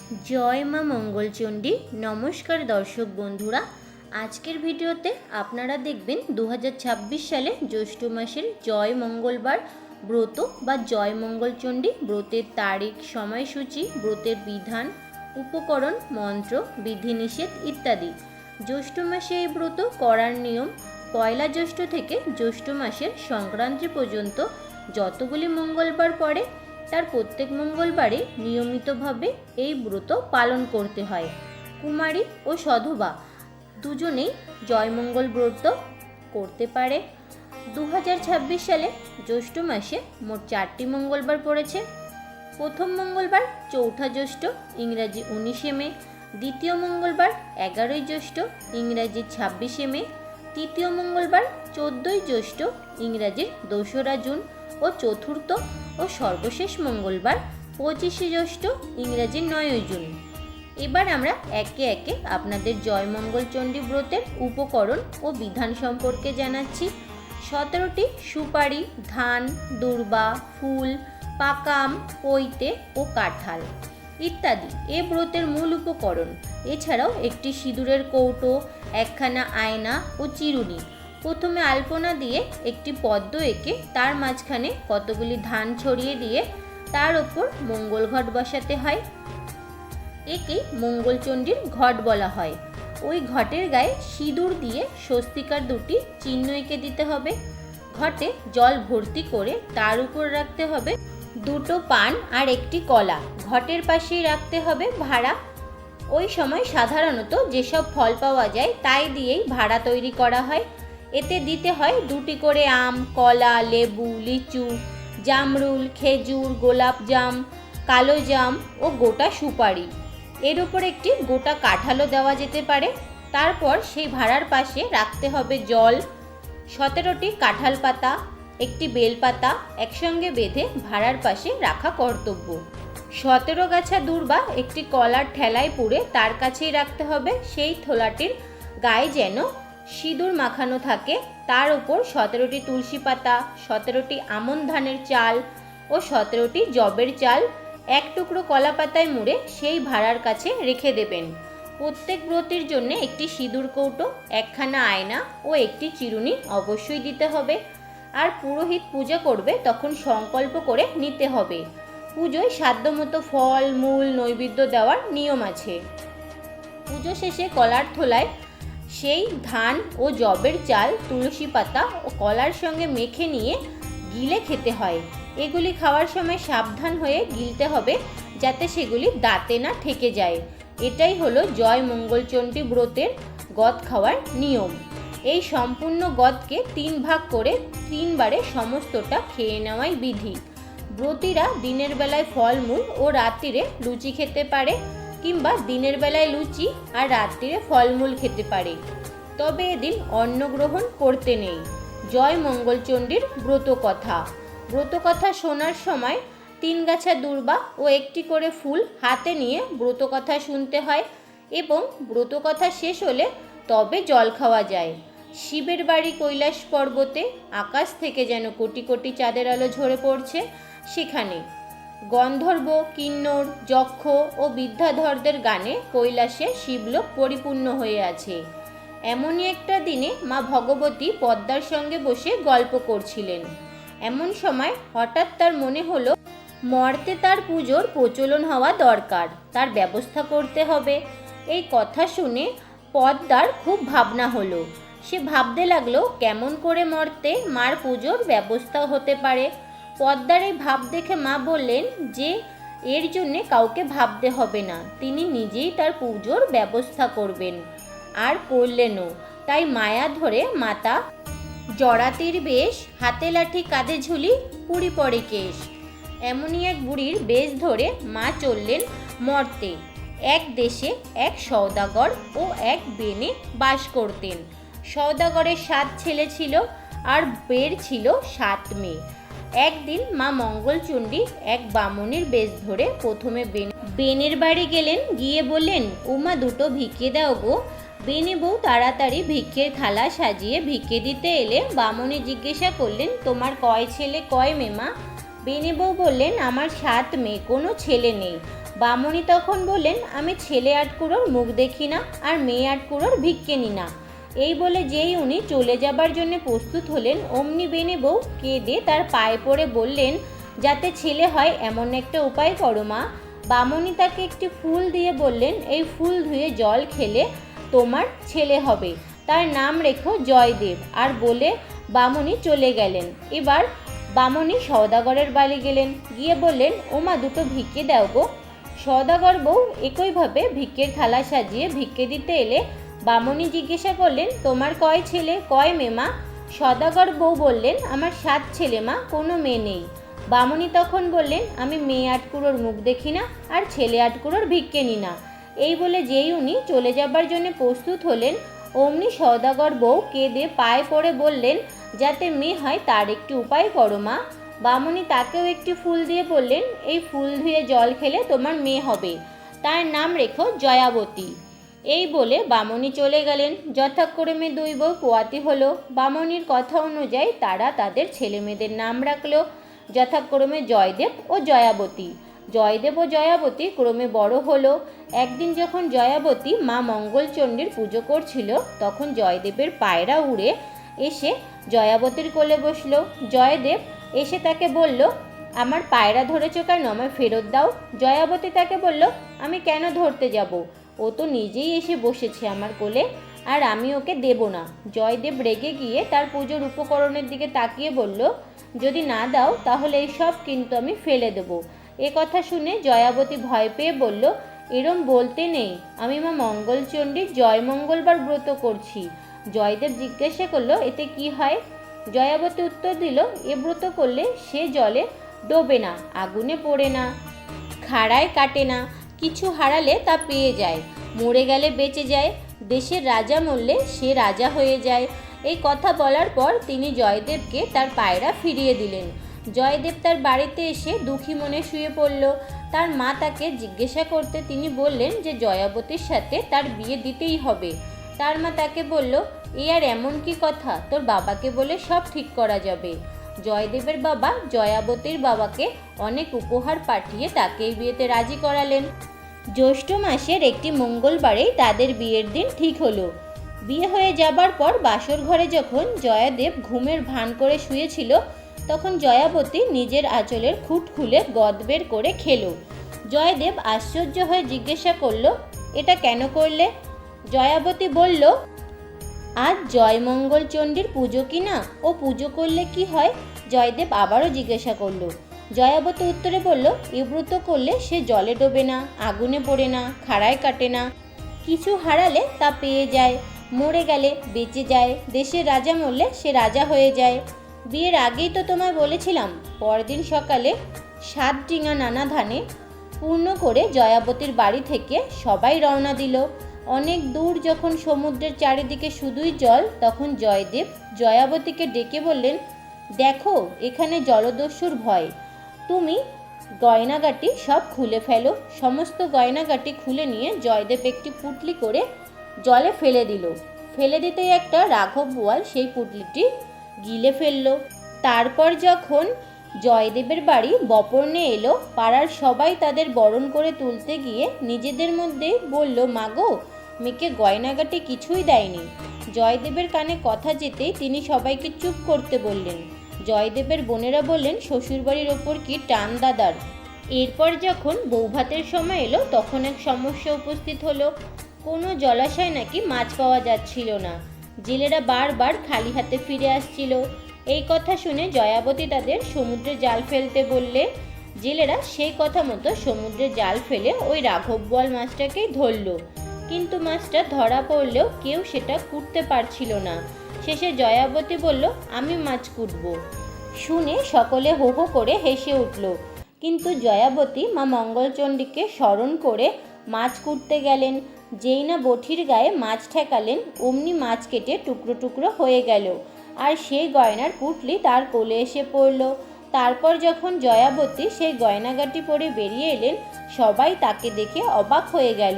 জয় মা মঙ্গলচণ্ডী। নমস্কার দর্শক বন্ধুরা, আজকের ভিডিওতে আপনারা দেখবেন 2026 সালে জ্যৈষ্ঠ মাসের জয় মঙ্গলবার ব্রত বা জয় মঙ্গলচণ্ডী ব্রতের তারিখ, সময়সূচি, ব্রতের বিধান, উপকরণ, মন্ত্র, বিধিনিষেধ ইত্যাদি। জ্যৈষ্ঠ মাসে এই ব্রত করার নিয়ম। পয়লা জ্যৈষ্ঠ থেকে জ্যৈষ্ঠ মাসের সংক্রান্তি পর্যন্ত যতগুলি মঙ্গলবার পড়ে তার প্রত্যেক মঙ্গলবারে নিয়মিতভাবে এই ব্রত পালন করতে হয়। কুমারী ও সধবা দুজনেই জয়মঙ্গল ব্রত করতে পারে। 2026 সালে জ্যৈষ্ঠ মাসে মোট 4টি মঙ্গলবার পড়েছে। প্রথম মঙ্গলবার চৌঠা জ্যৈষ্ঠ, ইংরাজি 19শে মে। দ্বিতীয় মঙ্গলবার 11ই জ্যৈষ্ঠ, ইংরাজি 26শে মে। তৃতীয় মঙ্গলবার 14ই জ্যৈষ্ঠ, ইংরাজির 2রা জুন। ও চতুর্থ ও সর্বশেষ মঙ্গলবার 25শে জ্যৈষ্ঠ, ইংরাজির 9ই জুন। এবার আমরা একে একে আপনাদের জয়মঙ্গলচণ্ডী ব্রতের উপকরণ ও বিধান সম্পর্কে জানাচ্ছি। 17টি সুপারি, ধান, দূর্বা, ফুল, পাকা আম, পৈতে ও কাঁঠাল ইত্যাদি এ ব্রতের মূল উপকরণ। এছাড়াও একটি সিঁদুরের কৌটো, একখানা আয়না ও চিরুনি। প্রথমে আলপনা দিয়ে একটি পদ্ম এঁকে তার মাঝখানে কতগুলি ধান ছড়িয়ে দিয়ে তার ওপর মঙ্গল ঘট বসাতে হয়। একে মঙ্গলচণ্ডীর ঘট বলা হয়। ওই ঘটের গায়ে সিঁদুর দিয়ে স্বস্তিকার দুটি চিহ্ন এঁকে দিতে হবে। ঘটে জল ভর্তি করে তার উপর রাখতে হবে 2টো পান আর একটি কলা। ঘটের পাশেই রাখতে হবে ভাড়া। ওই সময় সাধারণত যেসব ফল পাওয়া যায় তাই দিয়েই ভাড়া তৈরি করা হয়। এতে দিতে হয় 2টি করে আম, কলা, লেবু, লিচু, জামরুল, খেজুর, গোলাপ জাম, কালো জাম ও গোটা সুপারি। এর উপর একটি গোটা কাঁঠালও দেওয়া যেতে পারে। তারপর সেই ভাড়ার পাশে রাখতে হবে জল, 17টি কাঁঠাল পাতা, একটি বেলপাতা একসঙ্গে বেঁধে ভাড়ার পাশে রাখা কর্তব্য। 17 গাছা দূর্বা একটি কলার ঠেলায় পুড়ে তার কাছেই রাখতে হবে। সেই থোলাটির গায়ে যেন সিঁদুর মাখানো থাকে। তার উপর 17টি তুলসী পাতা, 17টি আমন ধানের চাল ও 17টি জবের চাল এক টুকরো কলা পাতায় মুড়ে সেই ভাড়ার কাছে রেখে দেবেন। প্রত্যেক ব্রতের জন্য একটি সিঁদুর কৌটো, একখানা আয়না ও একটি চিরুনি অবশ্যই দিতে হবে। আর পুরোহিত পূজা করবে তখন সংকল্প করে নিতে হবে। পুজোয় সাধ্যমতো ফল, মূল, নৈবেদ্য দেওয়ার নিয়ম আছে। পুজো শেষে কলার থোলায় সেই ধান ও জবের চাল তুলসী পাতা ও কলার সঙ্গে মেখে নিয়ে গিলে খেতে হয়। এগুলি খাওয়ার সময় সাবধান হয়ে গিলতে হবে যাতে সেগুলি দাঁতে না ঠেকে যায়। এটাই হলো জয় মঙ্গলচণ্ডী ব্রতের গদ খাওয়ার নিয়ম। এই সম্পূর্ণ গদকে 3 ভাগ করে 3 বারে সমস্তটা খেয়ে নেওয়াই বিধি। ব্রতীরা দিনের বেলায় ফলমূল ও রাত্রিরে লুচি খেতে পারে, কিংবা দিনের বেলায় লুচি আর রাত্রিরে ফলমূল খেতে পারে। তবে এদিন অন্ন গ্রহণ করতে নেই। জয় মঙ্গলচণ্ডীর ব্রতকথা। ব্রতকথা শোনার সময় 3 গাছা দূর্বা ও একটি করে ফুল হাতে নিয়ে ব্রতকথা শুনতে হয় এবং ব্রতকথা শেষ হলে তবে জল খাওয়া যায়। শিবের বাড়ি কৈলাস পর্বতে, আকাশ থেকে যেন কোটি কোটি চাঁদের আলো ঝরে পড়ছে। সেখানে গন্ধর্ব, কিন্নর, যক্ষ ও বিদ্যাধরদের গানে কৈলাসে শিবলোক পরিপূর্ণ হয়ে আছে। এমনই একটা দিনে মা ভগবতী পদ্মার সঙ্গে বসে গল্প করছিলেন। এমন সময় হঠাৎ তার মনে হলো মর্তে তার পুজোর প্রচলন হওয়া দরকার, তার ব্যবস্থা করতে হবে। এই কথা শুনে পদ্মার খুব ভাবনা হলো। সে ভাবতে লাগলো কেমন করে মর্তে মার পুজোর ব্যবস্থা হতে পারে। পদ্মার এই ভাব দেখে মা বললেন যে এর জন্যে কাউকে ভাবতে হবে না, তিনি নিজেই তার পুজোর ব্যবস্থা করবেন। আর করলেনও। তাই মায়া ধরে মাতা জরাতির বেশ, হাতে লাঠি কাঁধে ঝুলি, পুরি পরে কেশ, এমনই এক বুড়ির বেশ ধরে মা চললেন মর্তে। এক দেশে এক সওদাগর ও এক বেনে বাস করতেন। সওদাগরের 7 ছেলে ছিল আর বের ছিল 7 মেয়ে। একদিন মা মঙ্গলচণ্ডী এক বামুনির বেশ ধরে প্রথমে বেনের বাড়ি গেলেন। গিয়ে বললেন, উমা 2টো ভিক্ষে দাও গো। বেনে বউ তাড়াতাড়ি ভিক্ষের থালা সাজিয়ে ভিক্ষে দিতে এলে বামুনি জিজ্ঞাসা করলেন, তোমার কয় ছেলে কয় মেয়ে মা? বেনে বউ বললেন, আমার 7 মেয়ে, কোনো ছেলে নেই। বামুনি তখন বললেন, আমি ছেলে আটকুড়োর মুখ দেখি না আর মেয়ে আটকুড়োর ভিক্ষে নি না। এই বলে যেই উনি চলে যাবার জন্য প্রস্তুত হলেন, অমনি বেনে বউ কেঁদে তার পায়ে পড়ে বললেন, যাতে ছেলে হয় এমন একটা উপায় করো মা। বামুনি তাকে একটি ফুল দিয়ে বললেন, এই ফুল ধুয়ে জল খেলে তোমার ছেলে হবে, তার নাম রেখো জয়দেব। আর বলে বামুনি চলে গেলেন। এবার বামুনি সওদাগরের বাড়ি গেলেন, গিয়ে বললেন, ওমা দুটো ভিক্ষে দাও গো। সওদাগর বউ একইভাবে ভিক্ষের থালা সাজিয়ে ভিক্ষে দিতে এলে বামুনি জিজ্ঞাসা করলেন, তোমার কয় ছেলে কয় মেয়ে মা? সওদাগর বউ বললেন, আমার 7 ছেলে মা, কোনো মেয়ে নেই। বামুনি তখন বললেন, আমি মেয়ে আটকুড়োর মুখ দেখি না আর ছেলে আটকুড়োর ভিক্ষে নি না। এই বলে যেই উনি চলে যাবার জন্য প্রস্তুত হলেন, অমনি সওদাগর বউ কেঁদে পায়ে পড়ে বললেন, যাতে মেয়ে হয় তার একটি উপায় করো মা। বামুনি তাকেও একটি ফুল দিয়ে বললেন, এই ফুল ধুয়ে জল খেলে তোমার মেয়ে হবে, তার নাম রেখো জয়াবতী। এই বলে বামুনি চলে গেলেন। যথাক্রমে 2 বউ পোয়াতি হলো। বামুনির কথা অনুযায়ী তারা তাদের ছেলে মেয়েদের নাম রাখলো যথাক্রমে জয়দেব ও জয়াবতী। জয়দেব ও জয়াবতী ক্রমে বড় হলো। একদিন যখন জয়াবতী মা মঙ্গলচণ্ডীর পুজো করছিল, তখন জয়দেবের পায়রা উড়ে এসে জয়াবতীর কোলে বসলো। জয়দেব এসে তাকে বলল, আমার পায়রা ধরেছ কেন, আমায় ফেরত দাও। জয়াবতী তাকে বলল, আমি কেন ধরতে যাব, ও তো নিজেই এসে বসেছে আমার কোলে, আর আমি ওকে দেব না। জয়দেব রেগে গিয়ে তার পুজোর উপকরণের দিকে তাকিয়ে বলল, যদি না দাও তাহলে এই সব কিন্তু আমি ফেলে দেব। এ কথা শুনে জয়াবতী ভয় পেয়ে বলল, এরম বলতে নেই, আমি মা মঙ্গলচণ্ডীর জয়মঙ্গলবার ব্রত করছি। জয়দেব জিজ্ঞাসা করলো, এতে কি হয়? জয়াবতী উত্তর দিল, এ ব্রত করলে সে জলে ডোবে না, আগুনে পড়ে না, খাড়ায় কাটে না, কিছু হারালে তা পেয়ে যায়, মরে গেলে বেঁচে যায়, দেশের রাজা মরলে সে রাজা হয়ে যায়। এই কথা বলার পর তিনি জয়দেবকে তার পায়রা ফিরিয়ে দিলেন। জয়দেব তার বাড়িতে এসে দুঃখী মনে শুয়ে পড়ল। তার মা তাকে জিজ্ঞাসা করতে তিনি বললেন যে জয়াবতীর সাথে তার বিয়ে দিতেই হবে। তার মা তাকে বলল, এ আর এমন কি কথা, তোর বাবাকে বলে সব ঠিক করা যাবে। জয়দেবের বাবা জয়াবতীর বাবাকে অনেক উপহার পাঠিয়ে তাকে এই বিয়েতে রাজি করালেন। জ্যৈষ্ঠ মাসের একটি মঙ্গলবারেই তাদের বিয়ের দিন ঠিক হলো। বিয়ে হয়ে যাবার পর বাসর ঘরে যখন জয়দেব ঘুমের ভান করে শুয়েছিল, তখন জয়াবতী নিজের আঁচলের খুঁট খুলে গদ বের করে খেলো। জয়দেব আশ্চর্য হয়ে জিজ্ঞাসা করল, এটা কেন করলে? জয়াবতী বলল, আজ জয়মঙ্গলচণ্ডীর পুজো কি না, ও পুজো করলে কি হয়? জয়দেব আবারও জিজ্ঞাসা করল। জয়াবতী উত্তরে বলল, এ ব্রত করলে সে জলে ডোবে না, আগুনে পড়ে না, খাড়ায় কাটে না, কিছু হারালে তা পেয়ে যায়, মরে গেলে বেঁচে যায়, দেশের রাজা মরলে সে রাজা হয়ে যায়। বিয়ের আগেই তো তোমায় বলেছিলাম। পরদিন সকালে 7 ডিঙা নানা ধানে পূর্ণ করে জয়াবতীর বাড়ি থেকে সবাই রওনা দিল। অনেক দূর যখন সমুদ্রের চারিদিকে শুধুই জল, তখন জয়দেব জয়াবতীকে ডেকে বললেন, দেখো এখানে জলদস্যুর ভয়, তুমি গয়নাগাটি সব খুলে ফেলো। সমস্ত গয়নাগাটি খুলে নিয়ে জয়দেব একটি পুঁটলি করে জলে ফেলে দিল। ফেলে দিতেই একটা রাঘব বোয়াল সেই পুঁটলিটি গিলে ফেলল। তারপর যখন জয়দেবের বাড়ি বপর্ণে এলো, পাড়ার সবাই তাদের বরণ করে তুলতে গিয়ে নিজেদের মধ্যেই বলল, মাগো, মেয়েকে গয়নাগাটি কিছুই দেয়নি। জয়দেবের কানে কথা যেতেই তিনি সবাইকে চুপ করতে বললেন। জয়দেবের বোনেরা বললেন, শ্বশুরবাড়ির ওপর কি টান দাদার। এরপর যখন বৌভাতের সময় এলো, তখন এক সমস্যা উপস্থিত হলো। কোনো জলাশয় নাকি মাছ পাওয়া যাচ্ছিল না। জেলেরা বারবার খালি হাতে ফিরে আসছিল। এই কথা শুনে জয়াবতী তাদের সমুদ্রে জাল ফেলতে বললে। জেলেরা সেই কথা মতো সমুদ্রে জাল ফেলে ওই রাঘব বোয়াল মাছটাকেই ধরল। কিন্তু মাছটা ধরা পড়লেও কেউ সেটা কুটতে পারছিল না। শেষে জয়াবতী বলল, আমি মাছ কুটব। শুনে সকলে হো হো করে হেসে উঠল। কিন্তু জয়াবতী মা মঙ্গলচণ্ডীকে স্মরণ করে মাছ কুটতে গেলেন। যেই না বঠির গায়ে মাছ ঠেকালেন, অমনি মাছ কেটে টুকরো টুকরো হয়ে গেল, আর সেই গয়নার পুঁটলি তার কোলে এসে পড়ল। তারপর যখন জয়াবতী সেই গয়নাগাটি পরে বেরিয়ে এলেন, সবাই তাকে দেখে অবাক হয়ে গেল।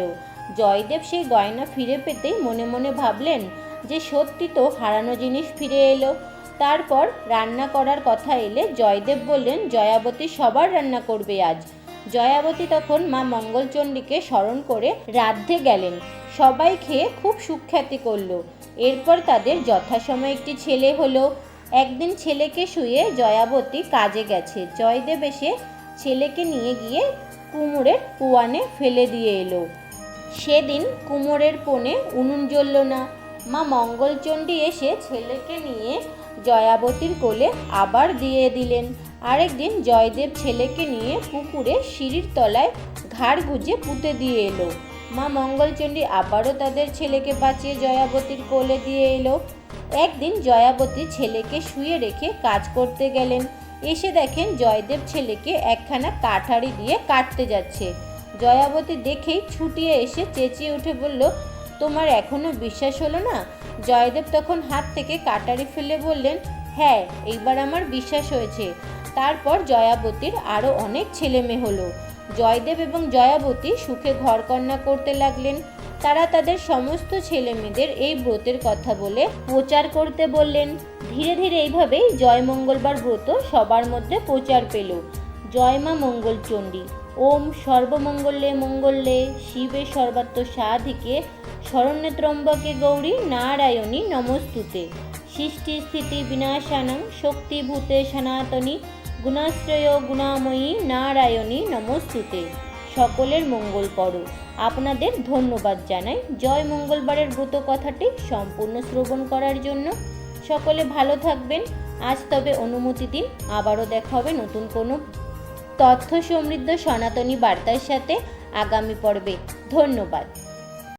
জয়দেব সেই গয়না ফিরে পেতেই মনে মনে ভাবলেন যে সত্যি তো হারানো জিনিস ফিরে এলো। তারপর রান্না করার কথা এলে জয়দেব বললেন, জয়াবতী সবার রান্না করবে আজ। জয়াবতী তখন মা মঙ্গলচণ্ডীকে স্মরণ করে রাঁধতে গেলেন। সবাই খেয়ে খুব সুখ্যাতি করল। এরপর তাদের যথাসময়ে একটি ছেলে হলো। একদিন ছেলেকে শুয়ে জয়াবতী কাজে গেছে। জয়দেব এসে ছেলেকে নিয়ে গিয়ে কুমোরের পুয়ানে ফেলে দিয়ে এলো। সেদিন কুমোরের পোনে উনুন জ্বলল না। মা মঙ্গলচণ্ডী এসে ছেলেকে নিয়ে জয়াবতীর কোলে আবার দিয়ে দিলেন। আরেকদিন জয়দেব ছেলেকে নিয়ে পুকুরে সিঁড়ির তলায় ঘাড় গুজে পুঁতে দিয়ে এলো। মা মঙ্গলচণ্ডী আবারও তাদের ছেলেকে বাঁচিয়ে জয়াবতীর কোলে দিয়ে এলো। একদিন জয়াবতী ছেলেকে শুয়ে রেখে কাজ করতে গেলেন। এসে দেখেন জয়দেব ছেলেকে একখানা কাঠারি দিয়ে কাটতে যাচ্ছে। জয়াবতী দেখেই ছুটিয়ে এসে চেঁচিয়ে উঠে বলল, তোমার এখনো বিশ্বাস হলো না? জয়দেব তখন হাত থেকে কাটারি ফেলে বললেন, হ্যাঁ, এইবার আমার বিশ্বাস হয়েছে। তারপর জয়াবতীর আরও অনেক ছেলে মেয়ে হলো। জয়দেব এবং জয়াবতী সুখে ঘরকন্না করতে লাগলেন। তারা তাদের সমস্ত ছেলে মেয়েদের এই ব্রতের কথা বলে প্রচার করতে বললেন। ধীরে ধীরে এইভাবেই জয় মঙ্গলবার ব্রত সবার মধ্যে প্রচার পেল। জয় মা মঙ্গলচণ্ডী। ওম সর্বমঙ্গলে মঙ্গলে শিবে সর্বাত্ম সাধিকে শরণ্যে ত্রম্বকে গৌরী নারায়ণী নমস্তুতে। সৃষ্টি স্থিতি বিনাশানং শক্তিভূতে সনাতনী গুণাশ্রয় গুণাময়ী নারায়ণী নমস্তুতে। সকলের মঙ্গল করো। আপনাদের ধন্যবাদ জানাই জয় মঙ্গলবারের ব্রত কথাটি সম্পূর্ণ শ্রবণ করার জন্য। সকলে ভালো থাকবেন। আজ তবে অনুমতি দিন। আবারও দেখা হবে নতুন কোনো তথ্য সমৃদ্ধ সনাতনী বার্তার সাথে আগামী পর্বে। ধন্যবাদ।